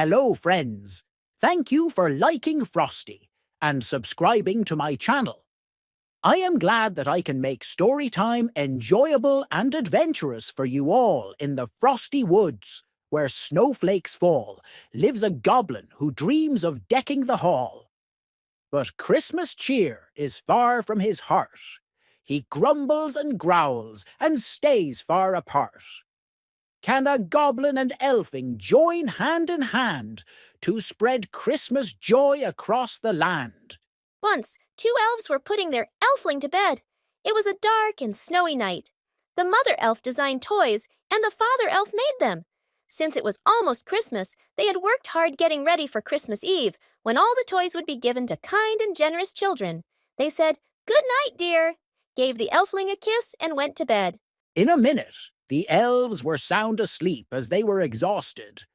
Hello, friends. Thank you for liking Frosty and subscribing to my channel. I am glad that I can make Storytime enjoyable and adventurous for you all. In the frosty woods, where snowflakes fall, lives a goblin who dreams of decking the hall. But Christmas cheer is far from his heart. He grumbles and growls and stays far apart. Can a goblin and elfing join hand in hand to spread Christmas joy across the land? Once, two elves were putting their elfling to bed. It was a dark and snowy night. The mother elf designed toys, and the father elf made them. Since it was almost Christmas, they had worked hard getting ready for Christmas Eve, when all the toys would be given to kind and generous children. They said, "Good night, dear," gave the elfling a kiss, and went to bed. In a minute, the elves were sound asleep as they were exhausted.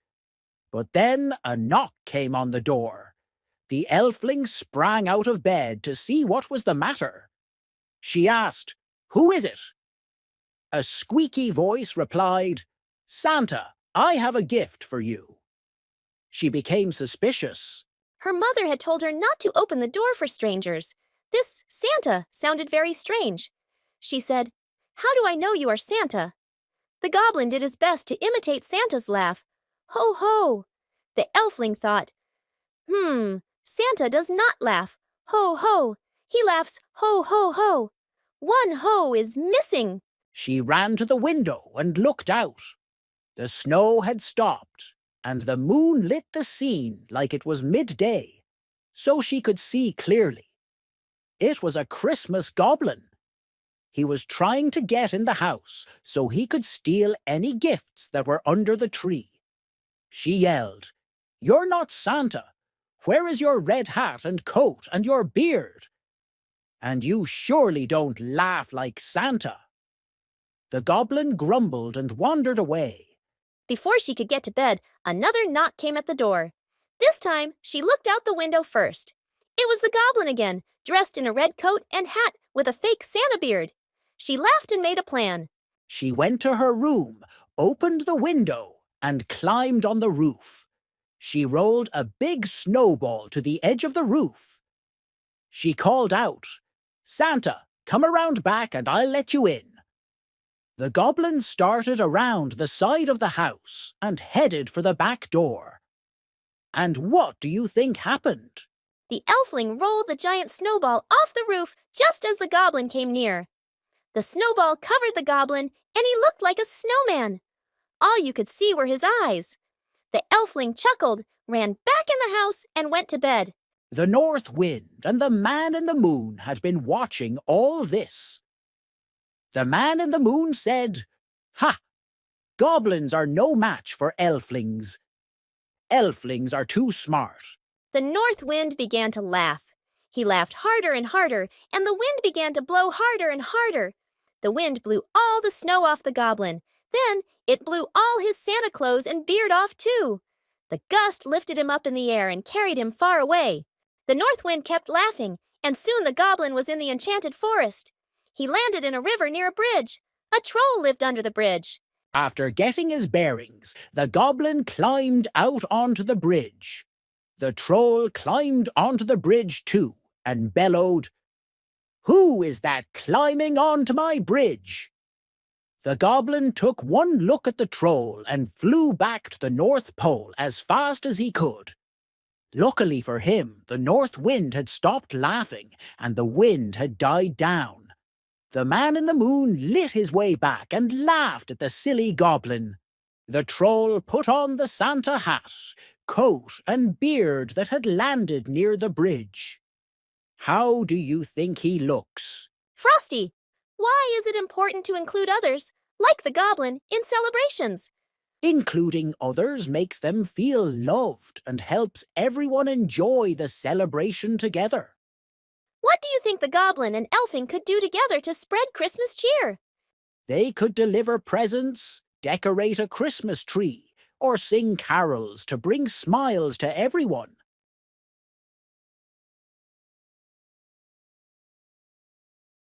But then a knock came on the door. The elfling sprang out of bed to see what was the matter. She asked, "Who is it?" A squeaky voice replied, "Santa, I have a gift for you." She became suspicious. Her mother had told her not to open the door for strangers. This Santa sounded very strange. She said, "How do I know you are Santa?" The goblin did his best to imitate Santa's laugh. Ho, ho! The elfling thought, Santa does not laugh. Ho, ho! He laughs ho, ho, ho. One ho is missing. She ran to the window and looked out. The snow had stopped, and the moon lit the scene like it was midday, so she could see clearly. It was a Christmas goblin. He was trying to get in the house so he could steal any gifts that were under the tree. She yelled, "You're not Santa. Where is your red hat and coat and your beard? And you surely don't laugh like Santa." The goblin grumbled and wandered away. Before she could get to bed, another knock came at the door. This time, she looked out the window first. It was the goblin again, dressed in a red coat and hat with a fake Santa beard. She laughed and made a plan. She went to her room, opened the window, and climbed on the roof. She rolled a big snowball to the edge of the roof. She called out, "Santa, come around back and I'll let you in." The goblin started around the side of the house and headed for the back door. And what do you think happened? The elfling rolled the giant snowball off the roof just as the goblin came near. The snowball covered the goblin, and he looked like a snowman. All you could see were his eyes. The elfling chuckled, ran back in the house, and went to bed. The north wind and the man in the moon had been watching all this. The man in the moon said, "Ha! Goblins are no match for elflings. Elflings are too smart." The north wind began to laugh. He laughed harder and harder, and the wind began to blow harder and harder. The wind blew all the snow off the goblin. Then it blew all his Santa clothes and beard off too. The gust lifted him up in the air and carried him far away. The north wind kept laughing, and soon the goblin was in the enchanted forest. He landed in a river near a bridge. A troll lived under the bridge. After getting his bearings, the goblin climbed out onto the bridge. The troll climbed onto the bridge too and bellowed, "Who is that climbing onto my bridge?" The goblin took one look at the troll and flew back to the North Pole as fast as he could. Luckily for him, the north wind had stopped laughing and the wind had died down. The man in the moon lit his way back and laughed at the silly goblin. The troll put on the Santa hat, coat and beard that had landed near the bridge. How do you think he looks? Frosty, why is it important to include others, like the goblin, in celebrations? Including others makes them feel loved and helps everyone enjoy the celebration together. What do you think the goblin and elfing could do together to spread Christmas cheer? They could deliver presents, decorate a Christmas tree, or sing carols to bring smiles to everyone.